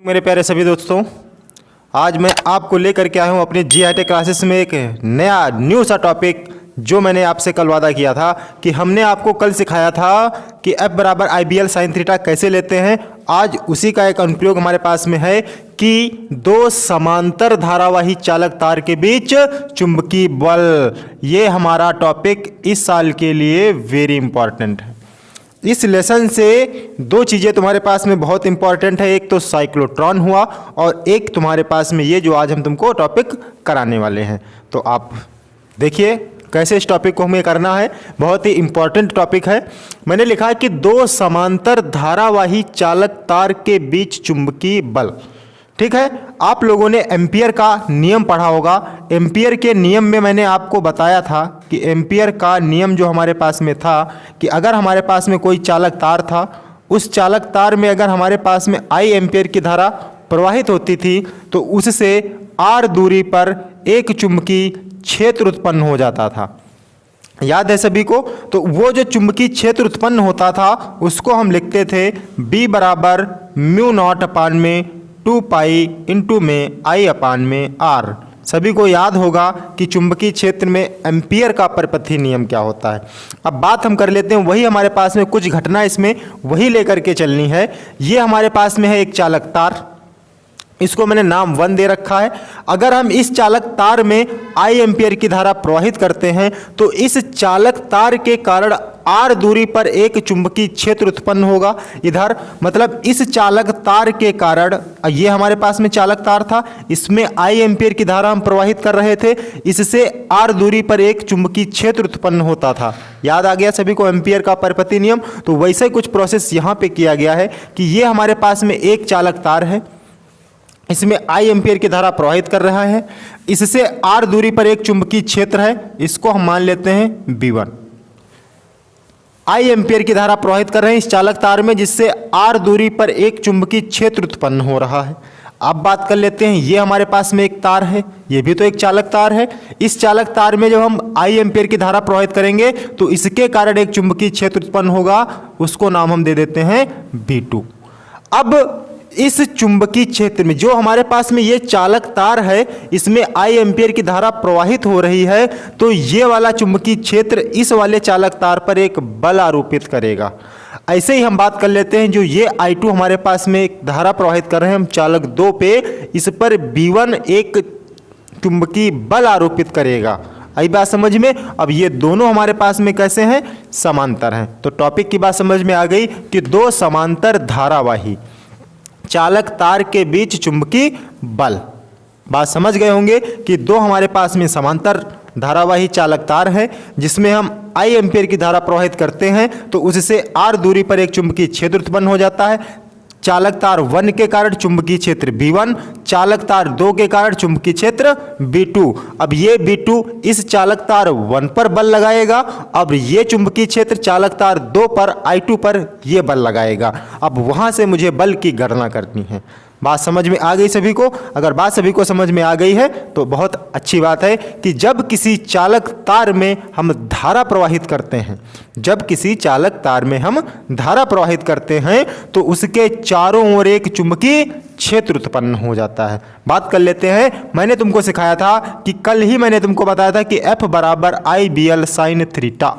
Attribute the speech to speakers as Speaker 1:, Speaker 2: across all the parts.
Speaker 1: मेरे प्यारे सभी दोस्तों, आज मैं आपको लेकर के आया हूँ अपनी GITech क्लासेस में एक नया न्यू सा टॉपिक जो मैंने आपसे कल वादा किया था कि हमने आपको कल सिखाया था कि F बराबर IBL sin थीटा कैसे लेते हैं। आज उसी का एक अनुप्रयोग हमारे पास में है कि दो समांतर धारावाही चालक तार के बीच चुंबकीय बल। ये हमारा टॉपिक इस साल के लिए वेरी इंपॉर्टेंट है। इस लेसन से दो चीज़ें तुम्हारे पास में बहुत इंपॉर्टेंट है, एक तो साइक्लोट्रॉन हुआ और एक तुम्हारे पास में ये जो आज हम तुमको टॉपिक कराने वाले हैं। तो आप देखिए कैसे इस टॉपिक को हमें करना है, बहुत ही इंपॉर्टेंट टॉपिक है। मैंने लिखा है कि दो समांतर धारावाही चालक तार के बीच चुंबकीय बल। ठीक है, आप लोगों ने एम्पियर का नियम पढ़ा होगा। एम्पियर के नियम में मैंने आपको बताया था कि एम्पियर का नियम जो हमारे पास में था कि अगर हमारे पास में कोई चालक तार था, उस चालक तार में अगर हमारे पास में I एम्पियर की धारा प्रवाहित होती थी तो उससे R दूरी पर एक चुंबकीय क्षेत्र उत्पन्न हो जाता था। याद है सभी को? तो वो जो चुंबकीय क्षेत्र उत्पन्न होता था उसको हम लिखते थे B बराबर म्यू नॉट अपान में 2 पाई इंटू में I अपान में R। सभी को याद होगा कि चुंबकीय क्षेत्र में एम्पियर का परपथीय नियम क्या होता है। अब बात हम कर लेते हैं, वही हमारे पास में कुछ घटना इसमें वही लेकर के चलनी है। ये हमारे पास में है एक चालक तार, इसको मैंने नाम 1 दे रखा है। अगर हम इस चालक तार में I एम्पियर की धारा प्रवाहित करते हैं तो इस चालक तार के कारण R दूरी पर एक चुंबकीय क्षेत्र उत्पन्न होगा इधर, मतलब इस चालक तार के कारण, ये हमारे पास में चालक तार था, इसमें I एम्पियर की धारा हम प्रवाहित कर रहे थे, इससे R दूरी पर एक चुंबकीय क्षेत्र उत्पन्न होता था। याद आ गया सभी को एम्पियर का परपथीय नियम? तो वैसे कुछ प्रोसेस यहाँ पे किया गया है कि ये हमारे पास में एक चालक तार है, इसमें I एम्पियर की धारा प्रवाहित कर रहा है, इससे R दूरी पर एक चुंबकीय क्षेत्र है, इसको हम मान लेते हैं B1। I एम्पियर की धारा प्रवाहित कर रहे हैं इस चालक तार में, जिससे R दूरी पर एक चुंबकीय क्षेत्र उत्पन्न हो रहा है। अब बात कर लेते हैं, ये हमारे पास में एक तार है, ये भी तो एक चालक तार है। इस चालक तार में जब हम I एम्पियर की धारा प्रवाहित करेंगे तो इसके कारण एक चुंबकीय क्षेत्र उत्पन्न होगा, उसको नाम हम दे देते हैं B2। अब इस चुंबकीय क्षेत्र में जो हमारे पास में ये चालक तार है, इसमें I एम्पियर की धारा प्रवाहित हो रही है, तो ये वाला चुंबकीय क्षेत्र इस वाले चालक तार पर एक बल आरोपित करेगा। ऐसे ही हम बात कर लेते हैं, जो ये I2 हमारे पास में एक धारा प्रवाहित कर रहे हैं हम चालक 2 पे, इस पर B1 एक चुंबकीय बल आरोपित करेगा। आई बात समझ में? अब ये दोनों हमारे पास में कैसे हैं? समांतर हैं। तो टॉपिक की बात समझ में आ गई कि दो समांतर धारावाही चालक तार के बीच चुंबकीय बल। बात समझ गए होंगे कि दो हमारे पास में समांतर धारावाही चालक तार है, जिसमें हम I एम्पियर की धारा प्रवाहित करते हैं तो उससे R दूरी पर एक चुंबकीय क्षेत्र उत्पन्न हो जाता है। चालक तार 1 के कारण चुंबकीय क्षेत्र B1, चालक तार 2 के कारण चुंबकीय क्षेत्र B2। अब ये B2 इस चालक तार 1 पर बल लगाएगा, अब ये चुंबकीय क्षेत्र चालक तार 2 पर I2 पर ये बल लगाएगा। अब वहाँ से मुझे बल की गणना करनी है। बात समझ में आ गई सभी को? अगर बात सभी को समझ में आ गई है तो बहुत अच्छी बात है कि जब किसी चालक तार में हम धारा प्रवाहित करते हैं, जब किसी चालक तार में हम धारा प्रवाहित करते हैं तो उसके चारों ओर एक चुंबकीय क्षेत्र उत्पन्न हो जाता है। बात कर लेते हैं, मैंने तुमको सिखाया था कि कल ही मैंने तुमको बताया था कि F बराबर IBL sin थीटा।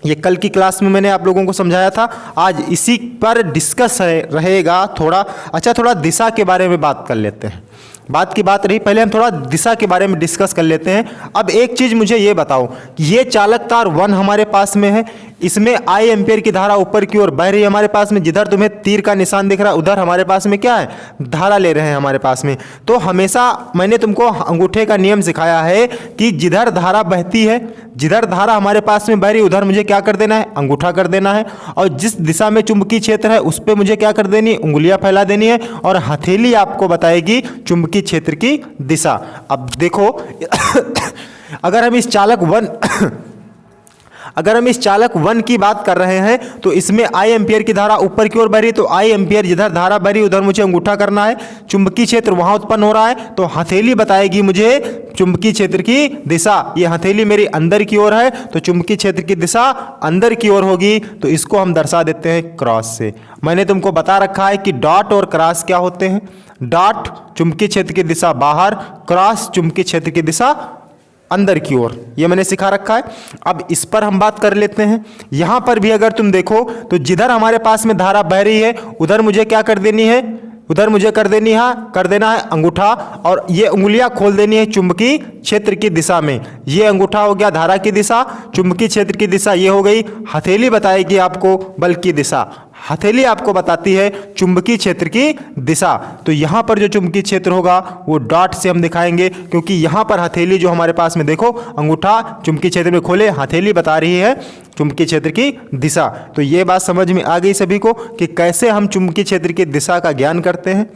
Speaker 1: ये कल की क्लास में मैंने आप लोगों को समझाया था, आज इसी पर डिस्कस रहेगा थोड़ा। अच्छा, थोड़ा दिशा के बारे में बात कर लेते हैं। बात की बात रही, पहले हम थोड़ा दिशा के बारे में डिस्कस कर लेते हैं। अब एक चीज़ मुझे ये बताओ कि ये चालक तार 1 हमारे पास में है, इसमें I एम्पियर की धारा ऊपर की ओर बह रही है हमारे पास में, जिधर तुम्हें तीर का निशान दिख रहा है उधर हमारे पास में क्या है? धारा ले रहे हैं हमारे पास में। तो हमेशा मैंने तुमको अंगूठे का नियम सिखाया है कि जिधर धारा बहती है, जिधर धारा हमारे पास में बह रही उधर मुझे क्या कर देना है? अंगूठा कर देना है। और जिस दिशा में चुंबकीय क्षेत्र है उस पर मुझे क्या कर देनी है? उंगलियां फैला देनी है, और हथेली आपको बताएगी चुंबकीय क्षेत्र की दिशा। अब देखो अगर हम इस चालक 1 अगर हम इस चालक 1 की बात कर रहे हैं तो इसमें आई एम्पियर की धारा ऊपर की ओर बह रही, तो आई एम्पियर जिधर धारा बह रही उधर मुझे अंगूठा करना है। चुंबकीय क्षेत्र वहां उत्पन्न हो रहा है, तो हथेली बताएगी मुझे चुंबकीय क्षेत्र की दिशा। ये हथेली मेरी अंदर की ओर है, तो चुंबकीय क्षेत्र की दिशा अंदर की ओर होगी, तो इसको हम दर्शा देते हैं क्रॉस से। मैंने तुमको बता रखा है कि डॉट और क्रॉस क्या होते हैं। डॉट चुंबकीय क्षेत्र की दिशा बाहर, क्रॉस चुंबकीय क्षेत्र की दिशा अंदर की ओर, ये मैंने सिखा रखा है। अब इस पर हम बात कर लेते हैं। यहां पर भी अगर तुम देखो तो जिधर हमारे पास में धारा बह रही है उधर मुझे क्या कर देनी है, उधर मुझे कर देना है अंगूठा, और ये उंगलियां खोल देनी है चुंबकीय क्षेत्र की दिशा में। ये अंगूठा हो गया धारा की दिशा, चुंबकीय क्षेत्र की दिशा ये हो गई। हथेली बताएगी आपको बल की दिशा, हथेली आपको बताती है चुंबकीय क्षेत्र की दिशा। तो यहां पर जो चुंबकीय क्षेत्र होगा वो डॉट से हम दिखाएंगे, क्योंकि यहां पर हथेली जो हमारे पास में देखो अंगूठा चुंबकीय क्षेत्र में खोले, हथेली बता रही है चुंबकीय क्षेत्र की दिशा। तो ये बात समझ में आ गई सभी को कि कैसे हम चुंबकीय क्षेत्र की दिशा का ज्ञान करते हैं।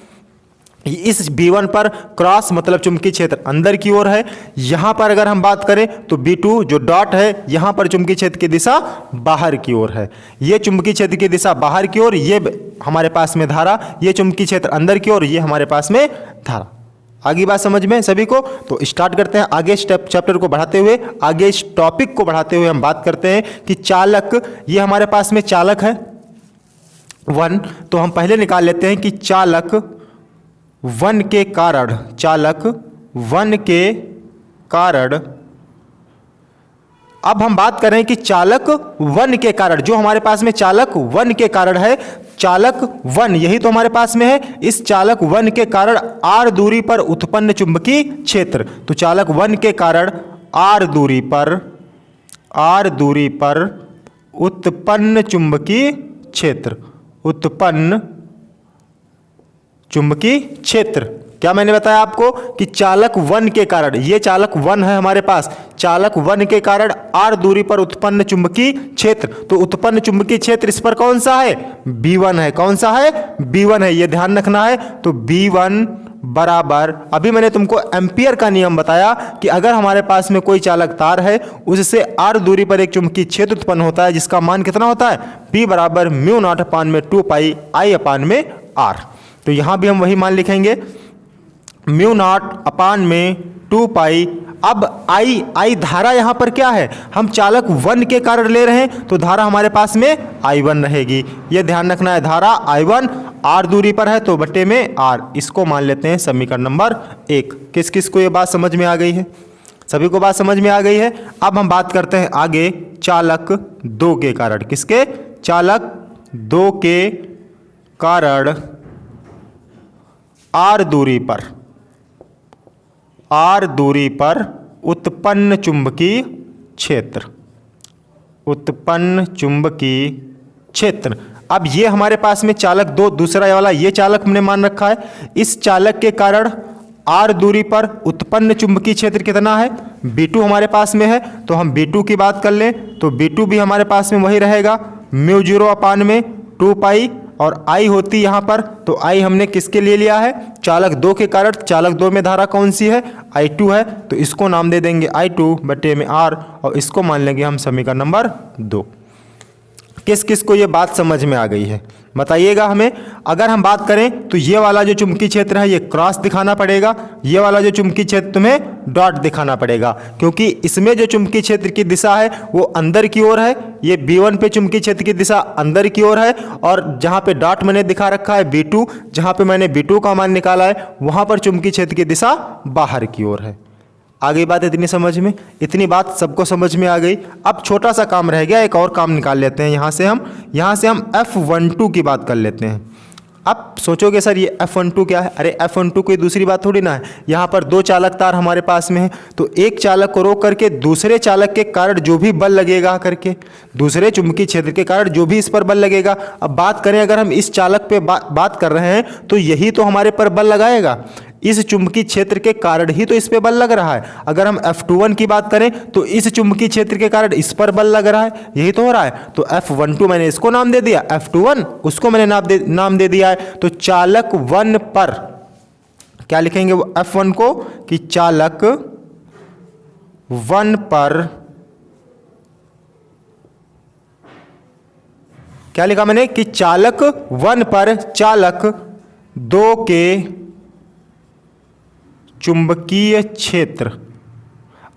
Speaker 1: इस B1 पर क्रॉस मतलब चुंबकीय क्षेत्र अंदर की ओर है। यहां पर अगर हम बात करें तो B2 जो डॉट है यहां पर चुंबकीय क्षेत्र की दिशा बाहर की ओर है। ये चुंबकीय क्षेत्र की दिशा बाहर की ओर, ये हमारे पास में धारा, ये चुंबकीय क्षेत्र अंदर की ओर, ये हमारे पास में धारा। आगे बात समझ में सभी को? तो स्टार्ट करते हैं आगे चैप्टर को बढ़ाते हुए, आगे इस टॉपिक को बढ़ाते हुए हम बात करते हैं कि चालक, ये हमारे पास में चालक है 1, तो हम पहले निकाल लेते हैं कि चालक 1 के कारण, चालक 1 के कारण। अब हम बात करें कि चालक 1 के कारण, जो हमारे पास में चालक 1 के कारण है, चालक 1 यही तो हमारे पास में है। इस चालक 1 के कारण r दूरी पर उत्पन्न चुंबकीय क्षेत्र, तो चालक 1 के कारण r दूरी पर उत्पन्न चुंबकीय क्षेत्र, उत्पन्न चुंबकीय क्षेत्र। क्या मैंने बताया आपको कि चालक 1 के कारण, ये चालक 1 है हमारे पास, चालक 1 के कारण r दूरी पर उत्पन्न चुंबकीय क्षेत्र, तो उत्पन्न चुंबकीय क्षेत्र इस पर कौन सा है, B1 है। कौन सा है, B1 है, ये ध्यान रखना है। तो B1 बराबर, अभी मैंने तुमको एम्पियर का नियम बताया कि अगर हमारे पास में कोई चालक तार है उससे r दूरी पर एक चुंबकीय क्षेत्र उत्पन्न होता है जिसका मान कितना होता है, P बराबर μ0/2 पाई I/r। तो यहां भी हम वही मान लिखेंगे μ0/2 पाई। अब I धारा यहां पर क्या है, हम चालक 1 के कारण ले रहे हैं, तो धारा हमारे पास में I1 रहेगी। यह ध्यान रखना है, धारा I1 R दूरी पर है तो बट्टे में R, इसको मान लेते हैं समीकरण नंबर 1। किस किस को ये बात समझ में आ गई है? सभी को बात समझ में आ गई है। अब हम बात करते हैं आगे चालक 2 के कारण। किसके? चालक 2 के कारण R दूरी पर उत्पन्न चुंबकीय क्षेत्र, उत्पन्न चुंबकीय क्षेत्र। अब ये हमारे पास में चालक 2 दूसरा वाला ये चालक हमने मान रखा है। इस चालक के कारण R दूरी पर उत्पन्न चुंबकीय क्षेत्र कितना है, B2 हमारे पास में है, तो हम B2 की बात कर लें तो B2 भी हमारे पास में वही रहेगा μ0/2 पाई, और I होती यहाँ पर, तो I हमने किसके लिए लिया है, चालक 2 के कारण। चालक 2 में धारा कौन सी है, I2 है, तो इसको नाम दे देंगे I2 बटे में R, और इसको मान लेंगे हम समीकरण नंबर 2। किस किस को ये बात समझ में आ गई है बताइएगा हमें। अगर हम बात करें तो ये वाला जो चुंबकीय क्षेत्र है ये क्रॉस दिखाना पड़ेगा, ये वाला जो चुंबकीय क्षेत्र तुम्हें डॉट दिखाना पड़ेगा, क्योंकि इसमें जो चुंबकीय क्षेत्र की दिशा है वो अंदर की ओर है। ये B1 पे चुंबकीय क्षेत्र की दिशा अंदर की ओर है, और जहाँ पे डॉट मैंने दिखा रखा है B2, जहाँ पे मैंने B2 का मान निकाला है वहाँ पर चुंबकीय क्षेत्र की दिशा बाहर की ओर है। आगे बात इतनी समझ में, इतनी बात सबको समझ में आ गई। अब छोटा सा काम रह गया, एक और काम निकाल लेते हैं। यहाँ से हम F12 की बात कर लेते हैं। अब सोचोगे सर ये F12 क्या है? अरे F12 कोई दूसरी बात थोड़ी ना है। यहाँ पर 2 चालक तार हमारे पास में है, तो एक चालक को रोक करके दूसरे चालक के कारण जो भी बल लगेगा करके, दूसरे चुंबकीय क्षेत्र के कारण जो भी इस पर बल लगेगा। अब बात करें अगर हम इस चालक पे बात कर रहे हैं तो यही तो हमारे पर बल लगाएगा, इस चुंबकीय क्षेत्र के कारण ही तो इस पे बल लग रहा है। अगर हम F21 की बात करें तो इस चुंबकीय क्षेत्र के कारण इस पर बल लग रहा है, यही तो हो रहा है। तो F12 मैंने इसको नाम दे दिया, F21 उसको मैंने नाम दे दिया है। तो चालक 1 पर क्या लिखेंगे वो F1 को, कि चालक 1 पर क्या लिखा मैंने कि चालक 1 पर चालक 2 के चुंबकीय क्षेत्र।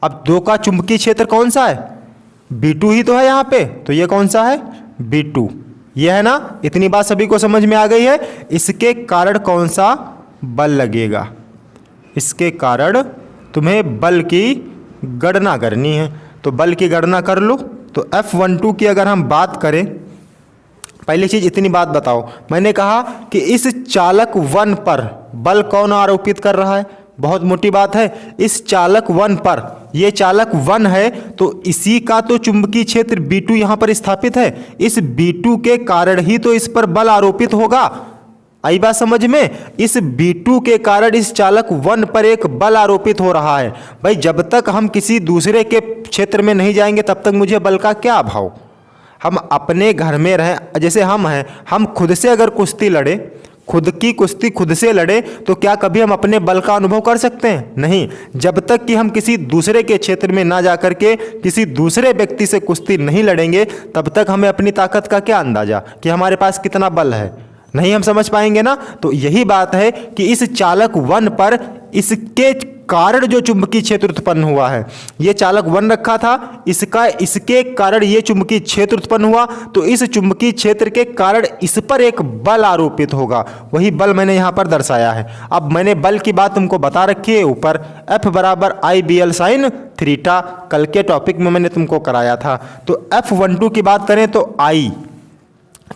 Speaker 1: अब 2 का चुंबकीय क्षेत्र कौन सा है? B2 ही तो है यहाँ पे, तो ये कौन सा है? B2। ये है ना, इतनी बात सभी को समझ में आ गई है। इसके कारण कौन सा बल लगेगा, इसके कारण तुम्हें बल की गणना करनी है। तो बल की गणना कर लो। तो F12 की अगर हम बात करें, पहली चीज इतनी बात बताओ, मैंने कहा कि इस चालक 1 पर बल कौन आरोपित कर रहा है? बहुत मोटी बात है। इस चालक 1 पर, ये चालक 1 है तो इसी का तो चुंबकीय क्षेत्र B2 यहाँ पर स्थापित है। इस B2 के कारण ही तो इस पर बल आरोपित होगा। आई बात समझ में? इस B2 के कारण इस चालक 1 पर एक बल आरोपित हो रहा है। भाई जब तक हम किसी दूसरे के क्षेत्र में नहीं जाएंगे तब तक मुझे बल का क्या अभाव। हम अपने घर में रहें, जैसे हम हैं, हम खुद से अगर कुश्ती लड़े, खुद की कुश्ती खुद से लड़े, तो क्या कभी हम अपने बल का अनुभव कर सकते हैं? नहीं। जब तक कि हम किसी दूसरे के क्षेत्र में ना जा करके किसी दूसरे व्यक्ति से कुश्ती नहीं लड़ेंगे तब तक हमें अपनी ताकत का क्या अंदाजा कि हमारे पास कितना बल है, नहीं हम समझ पाएंगे ना। तो यही बात है कि इस चालक 1 पर इसके कारण जो चुंबकीय क्षेत्र उत्पन्न हुआ है, ये चालक 1 रखा था, इसके कारण ये चुंबकीय क्षेत्र उत्पन्न हुआ, तो इस चुंबकीय क्षेत्र के कारण इस पर एक बल आरोपित होगा। वही बल मैंने यहाँ पर दर्शाया है। अब मैंने बल की बात तुमको बता रखी है ऊपर, F बराबर IBL साइन थीटा, कल के टॉपिक में मैंने तुमको कराया था। तो F12 की बात करें तो I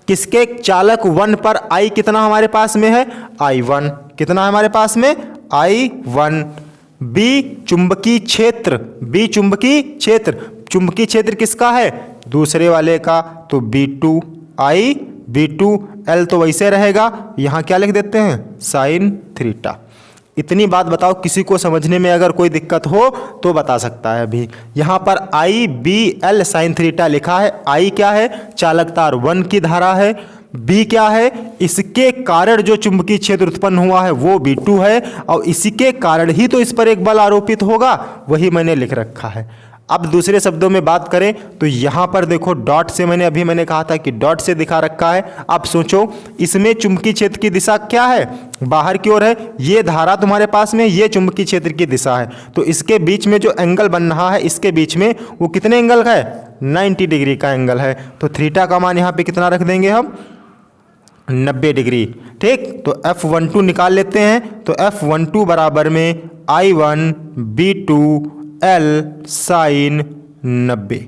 Speaker 1: किसके चालक 1 पर I कितना हमारे पास में है? I1 कितना है हमारे पास में? I1। B चुंबकीय क्षेत्र, B चुंबकीय क्षेत्र, चुंबकीय क्षेत्र किसका है? दूसरे वाले का, तो B2 I B2 L तो वैसे रहेगा, यहाँ क्या लिख देते हैं? Sine theta. इतनी बात बताओ, किसी को समझने में अगर कोई दिक्कत हो तो बता सकता है। अभी यहाँ पर IBL साइन थीटा लिखा है। I क्या है? चालक तार 1 की धारा है। B क्या है? इसके कारण जो चुंबकीय क्षेत्र उत्पन्न हुआ है वो B2 है, और इसी के कारण ही तो इस पर एक बल आरोपित होगा, वही मैंने लिख रखा है। अब दूसरे शब्दों में बात करें तो यहाँ पर देखो डॉट से, मैंने कहा था कि डॉट से दिखा रखा है। अब सोचो इसमें चुंबकीय क्षेत्र की दिशा क्या है? बाहर की ओर है। ये धारा तुम्हारे पास में, ये चुंबकीय क्षेत्र की दिशा है। तो इसके बीच में जो एंगल बन रहा है, इसके बीच में वो कितने एंगल का है? 90 डिग्री का एंगल है। तो थीटा का मान यहाँ पे कितना रख देंगे हम? 90 डिग्री। ठीक, तो F12 निकाल लेते हैं। तो F12 बराबर में I1 B2 L साइन 90,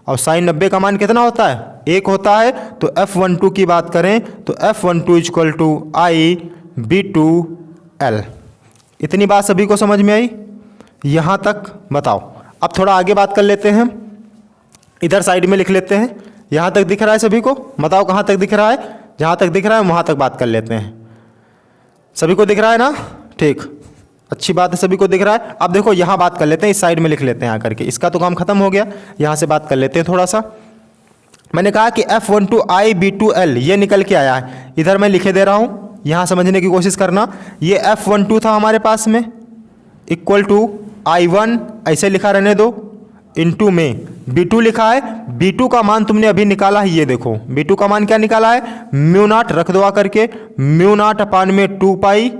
Speaker 1: और साइन 90 का मान कितना होता है? 1 होता है। तो F12 की बात करें तो F12 equal to I B2 L। इतनी बात सभी को समझ में आई? यहाँ तक बताओ। अब थोड़ा आगे बात कर लेते हैं, इधर साइड में लिख लेते हैं। यहाँ तक दिख रहा है सभी को? बताओ कहाँ तक दिख रहा है? जहाँ तक दिख रहा है वहाँ तक बात कर लेते हैं। सभी को दिख रहा है ना? ठीक, अच्छी बात है, सभी को दिख रहा है। अब देखो यहाँ बात कर लेते हैं, इस साइड में लिख लेते हैं आकर के, इसका तो काम खत्म हो गया। यहाँ से बात कर लेते हैं थोड़ा सा। मैंने कहा कि F12 I B2 L ये निकल के आया है, इधर मैं लिखे दे रहा हूँ, यहाँ समझने की कोशिश करना। ये F12 था हमारे पास में, इक्वल टू I1 ऐसे लिखा रहने दो, इनटू में B2 लिखा है। B2 का मान तुमने अभी निकाला है, ये देखो B2 का मान क्या निकाला है? म्यू0 रख दो आकर के, म्यू0 अपान में 2 पाई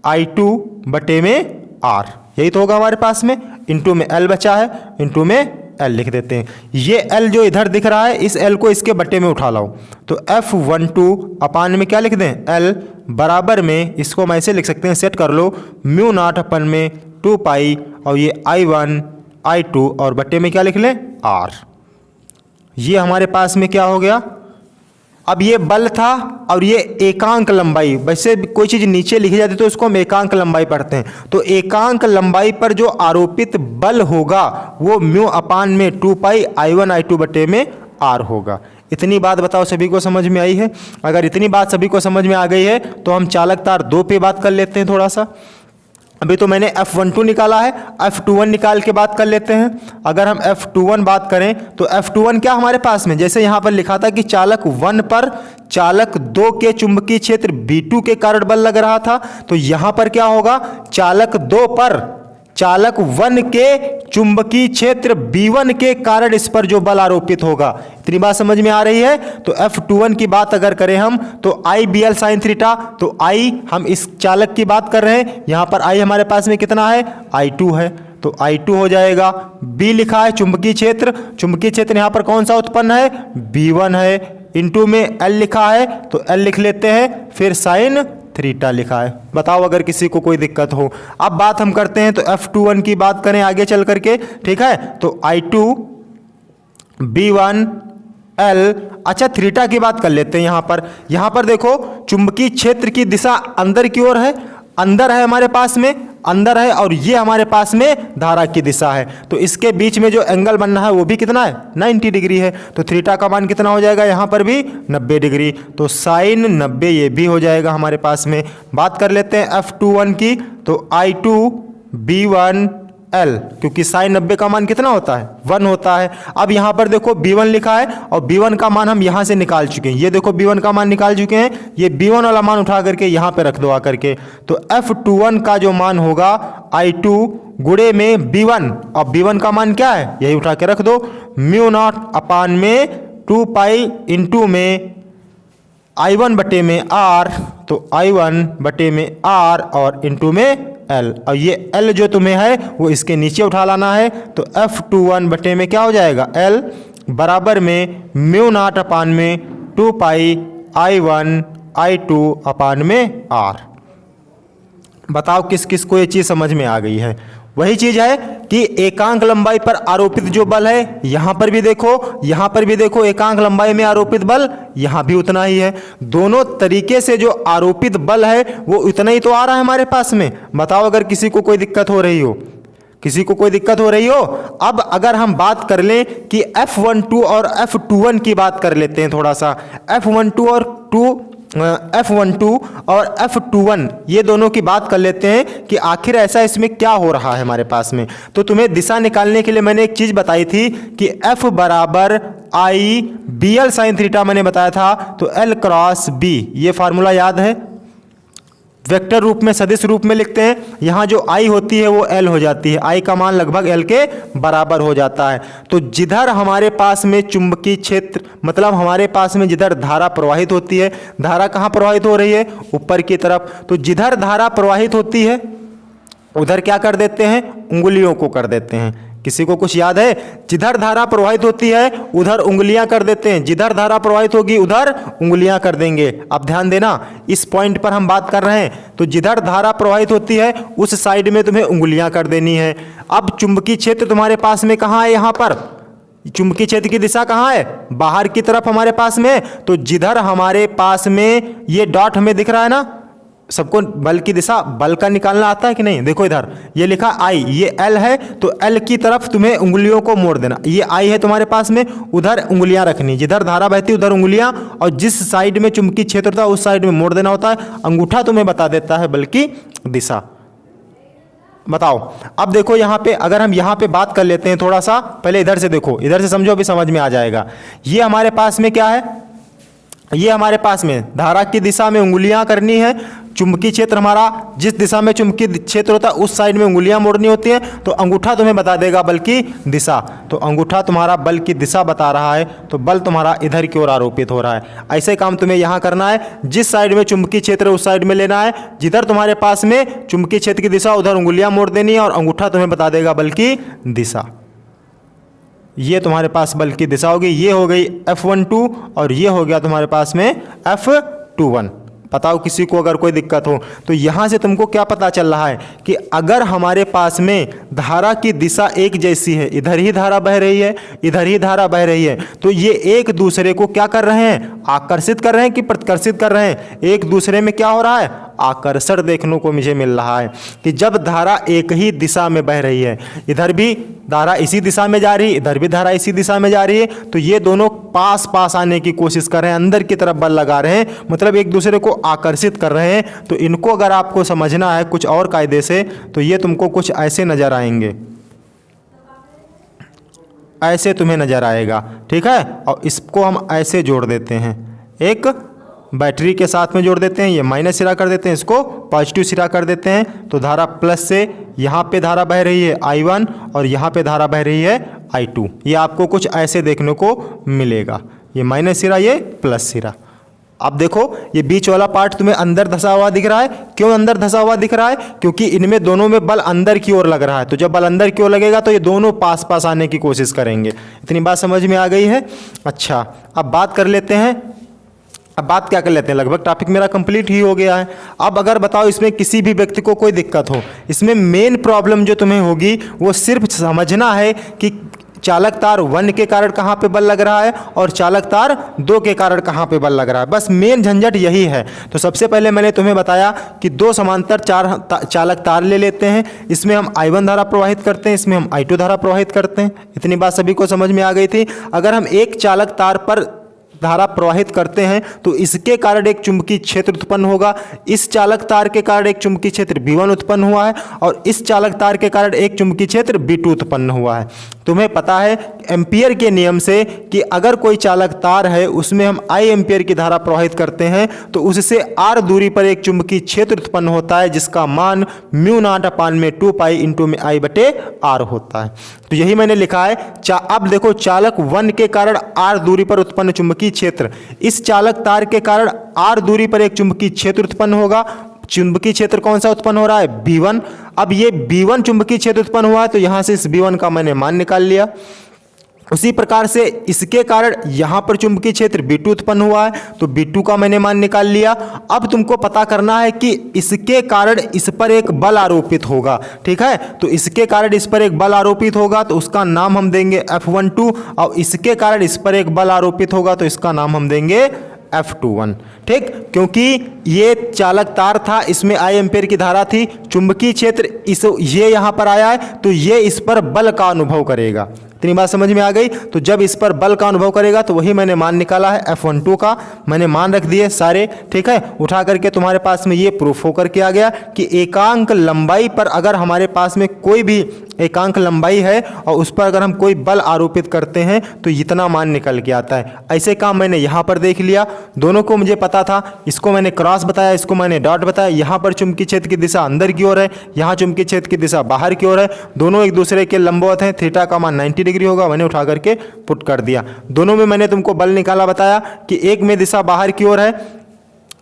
Speaker 1: I2 बटे में R, यही तो होगा हमारे पास में। इनटू में L बचा है, इनटू में L लिख देते हैं। ये L जो इधर दिख रहा है, इस L को इसके बटे में उठा लाओ। तो F12 अपान में क्या लिख दें? L बराबर में, इसको हम ऐसे लिख सकते हैं, सेट कर लो, म्यू0 अपन में 2 पाई, और ये I1 I2 और बटे में क्या लिख लें? R। ये हमारे पास में क्या हो गया? अब ये बल था और ये एकांक लंबाई, वैसे कोई चीज़ नीचे लिखी जाती है तो उसको हम एकांक लंबाई पढ़ते हैं। तो एकांक लंबाई पर जो आरोपित बल होगा वो म्यू अपान में 2 पाई I1 I2 बटे में R होगा। इतनी बात बताओ सभी को समझ में आई है? अगर इतनी बात सभी को समझ में आ गई है तो हम चालक तार 2 पे बात कर लेते हैं थोड़ा सा। अभी तो मैंने F12 निकाला है, F21 निकाल के बात कर लेते हैं। अगर हम F21 बात करें तो F21 क्या हमारे पास में, जैसे यहाँ पर लिखा था कि चालक 1 पर चालक 2 के चुंबकीय क्षेत्र B2 के कारण बल लग रहा था, तो यहाँ पर क्या होगा? चालक 2 पर चालक 1 के चुंबकीय क्षेत्र B1 के कारण इस पर जो बल आरोपित होगा। इतनी बात समझ में आ रही है। तो F21 की बात अगर करें हम तो IBL sin थीटा, तो I हम इस चालक की बात कर रहे हैं, यहां पर I हमारे पास में कितना है, I2 है, तो I2 हो जाएगा। B लिखा है चुंबकीय क्षेत्र, चुंबकीय क्षेत्र यहां पर कौन सा उत्पन्न है, B1 है, इनटू में L लिखा है तो L लिख लेते हैं, फिर साइन थीटा लिखा है। बताओ अगर किसी को कोई दिक्कत हो। अब बात हम करते हैं तो F21 की बात करें आगे चल करके, ठीक है। तो I2 B1 L, अच्छा थीटा की बात कर लेते हैं। यहां पर देखो चुंबकीय क्षेत्र की दिशा अंदर की ओर है, अंदर है हमारे पास में, अंदर है, और ये हमारे पास में धारा की दिशा है। तो इसके बीच में जो एंगल बनना है वो भी कितना है, 90 डिग्री है। तो थीटा का मान कितना हो जाएगा, यहाँ पर भी 90 डिग्री, तो साइन 90 ये भी हो जाएगा हमारे पास में। बात कर लेते हैं F21 की, तो I2 B1 L, क्योंकि साइन 90 का मान कितना होता है, 1 होता है। अब यहाँ पर देखो B1 लिखा है और B1 का मान हम यहाँ से निकाल चुके हैं। ये देखो B1 का मान निकाल चुके हैं, ये B1 वाला मान उठा करके यहाँ पे रख दो आकर के। तो F21 का जो मान होगा I2 गुणे में B1, और B1 का मान क्या है, यही उठा के रख दो, म्यू नॉट अपान में 2 पाई इंटू में I1 बटे में R, तो I1 बटे में R और इंटू में L, और ये L जो तुम्हें है वो इसके नीचे उठा लाना है। तो F21 बटे में क्या हो जाएगा, L बराबर में म्यू नॉट अपान में 2 पाई I1 I2 अपान में R। बताओ किस किस को ये चीज़ समझ में आ गई है। वही चीज़ है कि एकांक लंबाई पर आरोपित जो बल है, यहां पर भी देखो एकांक लंबाई में आरोपित बल यहां भी उतना ही है। दोनों तरीके से जो आरोपित बल है वो उतना ही तो आ रहा है हमारे पास में। बताओ अगर किसी को कोई दिक्कत हो रही हो। अब अगर हम बात कर लें कि F12 और F21 की बात कर लेते हैं थोड़ा सा। F12 और F21 ये दोनों की बात कर लेते हैं कि आखिर ऐसा इसमें क्या हो रहा है हमारे पास में। तो तुम्हें दिशा निकालने के लिए मैंने एक चीज़ बताई थी कि F बराबर IBL sin थीटा मैंने बताया था। तो L क्रॉस B, ये फार्मूला याद है, वेक्टर रूप में, सदिश रूप में लिखते हैं। यहाँ जो I होती है वो L हो जाती है, I का मान लगभग L के बराबर हो जाता है। तो जिधर हमारे पास में चुंबकीय क्षेत्र, मतलब हमारे पास में जिधर धारा प्रवाहित होती है, धारा कहाँ प्रवाहित हो रही है, ऊपर की तरफ। तो जिधर धारा प्रवाहित होती है उधर क्या कर देते हैं, उंगलियों को कर देते हैं। किसी को कुछ याद है, जिधर धारा प्रवाहित होती है उधर उंगलियां कर देते हैं, जिधर धारा प्रवाहित होगी उधर उंगलियां कर देंगे। अब ध्यान देना, इस पॉइंट पर हम बात कर रहे हैं। तो जिधर धारा प्रवाहित होती है उस साइड में तुम्हें उंगलियां कर देनी है। अब चुंबकीय क्षेत्र तुम्हारे पास में कहाँ है, यहाँ पर चुंबकीय क्षेत्र की दिशा कहाँ है, बाहर की तरफ हमारे पास में। तो जिधर हमारे पास में ये डॉट हमें दिख रहा है ना, सबको बल की दिशा, बल का निकालना आता है कि नहीं। देखो इधर ये लिखा I, ये L है, तो L की तरफ तुम्हें उंगलियों को मोड़ देना। ये I है तुम्हारे पास में, उधर उंगलियां रखनी, जिधर धारा बहती उधर उंगलियां, और जिस साइड में चुंबकीय क्षेत्र था उस साइड में मोड़ देना होता है। अंगूठा तुम्हें बता देता है बल की दिशा। बताओ अब देखो यहाँ पे, अगर हम यहाँ पे बात कर लेते हैं थोड़ा सा, पहले इधर से देखो, इधर से समझो, अभी समझ में आ जाएगा। ये हमारे पास में क्या है, ये हमारे पास में धारा की दिशा में उंगलियां करनी है। चुंबकीय क्षेत्र हमारा जिस दिशा में चुंबकीय क्षेत्र होता है उस साइड में उंगलियां मोड़नी होती हैं। तो अंगूठा तुम्हें बता देगा बल की दिशा। तो अंगूठा तुम्हारा बल की दिशा बता रहा है, तो बल तुम्हारा इधर की ओर आरोपित हो रहा है। ऐसे काम तुम्हें यहाँ करना है, जिस साइड में चुंबकीय क्षेत्र उस साइड में लेना है, जिधर तुम्हारे पास में चुंबकीय क्षेत्र की दिशा उधर उंगलियां मोड़ देनी है, और अंगूठा तुम्हें बता देगा बल की दिशा। ये तुम्हारे पास बल की दिशा होगी। ये हो गई F12 और ये हो गया तुम्हारे पास में F21। बताओ किसी को अगर कोई दिक्कत हो। तो यहाँ से तुमको क्या पता चल रहा है कि अगर हमारे पास में धारा की दिशा एक जैसी है, इधर ही धारा बह रही है, इधर ही धारा बह रही है, तो ये एक दूसरे को क्या कर रहे हैं, आकर्षित कर रहे हैं कि प्रतिकर्षित कर रहे हैं। एक दूसरे में क्या हो रहा है, आकर्षण देखने को मुझे मिल रहा है कि जब धारा एक ही दिशा में बह रही है, इधर भी धारा इसी दिशा में जा रही है, इधर भी धारा इसी दिशा में जा रही है, तो ये दोनों पास पास आने की कोशिश कर रहे हैं, अंदर की तरफ बल लगा रहे हैं, मतलब एक दूसरे को आकर्षित कर रहे हैं। तो इनको अगर आपको समझना है कुछ और कायदे से, तो ये तुमको कुछ ऐसे नजर आएंगे, ऐसे तुम्हें नजर आएगा, ठीक है। और इसको हम ऐसे जोड़ देते हैं, एक बैटरी के साथ में जोड़ देते हैं, ये माइनस सिरा कर देते हैं, इसको पॉजिटिव सिरा कर देते हैं। तो धारा प्लस से यहाँ पे धारा बह रही है I1 और यहाँ पे धारा बह रही है I2। ये आपको कुछ ऐसे देखने को मिलेगा, ये माइनस सिरा, ये प्लस सिरा। अब देखो ये बीच वाला पार्ट तुम्हें अंदर धंसा हुआ दिख रहा है। क्यों अंदर धंसा हुआ दिख रहा है? क्योंकि इनमें दोनों में बल अंदर की ओर लग रहा है। तो जब बल अंदर की ओर लगेगा तो ये दोनों पास पास आने की कोशिश करेंगे। इतनी बात समझ में आ गई है? अच्छा, अब बात कर लेते हैं। अब बात क्या कर लेते हैं, लगभग टॉपिक मेरा कंप्लीट ही हो गया है। अब अगर बताओ इसमें किसी भी व्यक्ति को कोई दिक्कत हो, इसमें मेन प्रॉब्लम जो तुम्हें होगी वो सिर्फ समझना है कि चालक तार 1 के कारण कहाँ पे बल लग रहा है और चालक तार 2 के कारण कहाँ पे बल लग रहा है। बस मेन झंझट यही है। तो सबसे पहले मैंने तुम्हें बताया कि 2 समांतर चालक तार ले लेते हैं, इसमें हम I1 धारा प्रवाहित करते हैं, इसमें हम I2 धारा प्रवाहित करते हैं। इतनी बात सभी को समझ में आ गई थी। अगर हम एक चालक तार पर धारा प्रवाहित करते हैं तो इसके कारण एक चुंबकीय क्षेत्र उत्पन्न होगा, इस चालक तार के कारण एक चुंबकीय क्षेत्र B1 उत्पन्न हुआ है और इस चालक तार के कारण एक चुंबकीय क्षेत्र B2 उत्पन्न हुआ है। तुम्हें पता है एम्पियर के नियम से कि अगर कोई चालक तार है उसमें हम I एम्पियर की धारा प्रवाहित करते हैं तो उससे R दूरी पर एक चुंबकीय क्षेत्र उत्पन्न होता है जिसका मान μ0/2 पाई इंटू में I/R होता है। तो यही मैंने लिखा है। अब देखो चालक 1 के कारण R दूरी पर उत्पन्न चुंबकीय क्षेत्र, इस चालक तार के कारण R दूरी पर एक चुंबकीय क्षेत्र उत्पन्न होगा। चुंबकीय क्षेत्र कौन सा उत्पन्न हो रहा है? B1। अब ये B1 चुंबकीय क्षेत्र उत्पन्न हुआ है तो यहां से इस B1 का मैंने मान निकाल लिया। उसी प्रकार से इसके कारण यहां पर चुंबकीय क्षेत्र B2 उत्पन्न हुआ है तो B2 का मैंने मान निकाल लिया। अब तुमको पता करना है कि इसके कारण इस पर एक बल आरोपित होगा, ठीक है। तो इसके कारण इस पर एक बल आरोपित होगा तो उसका नाम हम देंगे F12 और इसके कारण इस पर एक बल आरोपित होगा तो इसका नाम हम देंगे F21, ठीक। क्योंकि ये चालक तार था, इसमें I एम्पियर की धारा थी, चुंबकीय क्षेत्र ये यहां पर आया है तो ये इस पर बल का अनुभव करेगा। इतनी बात समझ में आ गई। तो जब इस पर बल का अनुभव करेगा तो वही मैंने मान निकाला है F12 का, मैंने मान रख दिए सारे, ठीक है। उठा करके तुम्हारे पास में ये प्रूफ होकर के आ गया कि एकांक लंबाई पर अगर हमारे पास में कोई भी एकांक लंबाई है और उस पर अगर हम कोई बल आरोपित करते हैं तो इतना मान निकल के आता है। ऐसे काम मैंने यहाँ पर देख लिया, दोनों को मुझे पता था। इसको मैंने क्रॉस बताया, इसको मैंने डॉट बताया। यहाँ पर चुंबकीय क्षेत्र की दिशा अंदर की ओर है, यहाँ चुंबकीय क्षेत्र की दिशा बाहर की ओर है। दोनों एक दूसरे के लंबवत हैं, थीटा का मान 90 डिग्री होगा। मैंने उठा करके पुट कर दिया। दोनों में मैंने तुमको बल निकाला बताया कि एक में दिशा बाहर की ओर है,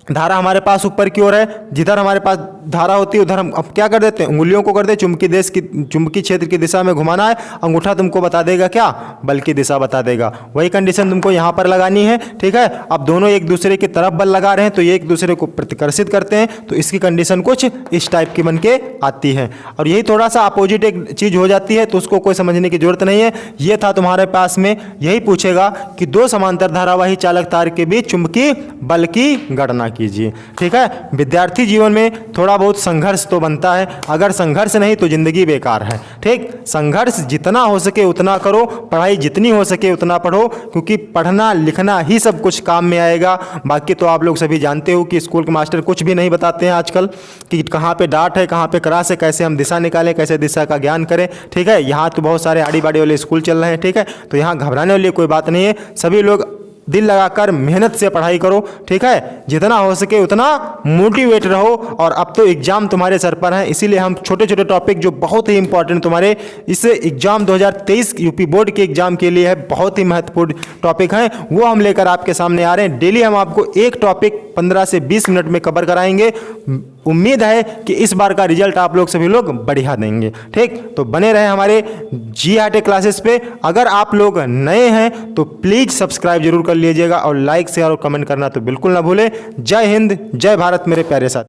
Speaker 1: धारा हमारे पास ऊपर की ओर है। जिधर हमारे पास धारा होती है उधर हम अब क्या कर देते हैं, उंगलियों को कर दे चुंबकीय क्षेत्र की दिशा में घुमाना है। अंगूठा तुमको बता देगा क्या, बल की दिशा बता देगा। वही कंडीशन तुमको यहाँ पर लगानी है, ठीक है। अब दोनों एक दूसरे की तरफ बल लगा रहे हैं तो ये एक दूसरे को प्रतिकर्षित करते हैं तो इसकी कंडीशन कुछ इस टाइप की बन के आती है। और यही थोड़ा सा अपोजिट एक चीज हो जाती है तो उसको कोई समझने की जरूरत नहीं है। ये था तुम्हारे पास में, यही पूछेगा कि 2 समांतर धारावाही चालक तार के बीच चुंबकीय बल की गणना कीजिए, ठीक है। विद्यार्थी जीवन में थोड़ा बहुत संघर्ष तो बनता है, अगर संघर्ष नहीं तो जिंदगी बेकार है, ठीक। संघर्ष जितना हो सके उतना करो, पढ़ाई जितनी हो सके उतना पढ़ो, क्योंकि पढ़ना लिखना ही सब कुछ काम में आएगा। बाकी तो आप लोग सभी जानते हो कि स्कूल के मास्टर कुछ भी नहीं बताते हैं आजकल कि कहाँ पे डाट है, कहाँ पे क्रॉस है, कैसे हम दिशा निकालें, कैसे दिशा का ज्ञान करें, ठीक है। यहाँ तो बहुत सारे आड़ी बाड़ी वाले स्कूल चल रहे हैं, ठीक है। तो यहाँ घबराने वाली कोई बात नहीं है। सभी लोग दिल लगाकर मेहनत से पढ़ाई करो, ठीक है। जितना हो सके उतना मोटिवेट रहो। और अब तो एग्जाम तुम्हारे सर पर है, इसीलिए हम छोटे छोटे टॉपिक जो बहुत ही इंपॉर्टेंट तुम्हारे इस एग्जाम 2023 यूपी बोर्ड के एग्जाम के लिए है, बहुत ही महत्वपूर्ण टॉपिक हैं, वो हम लेकर आपके सामने आ रहे हैं। डेली हम आपको एक टॉपिक 15 से 20 मिनट में कवर कराएंगे। उम्मीद है कि इस बार का रिजल्ट आप लोग सभी लोग बढ़िया देंगे, ठीक। तो बने रहे हमारे GRT क्लासेस पे। अगर आप लोग नए हैं तो प्लीज सब्सक्राइब जरूर कर लीजिएगा और लाइक शेयर और कमेंट करना तो बिल्कुल ना भूलें। जय हिंद, जय भारत मेरे प्यारे साथ।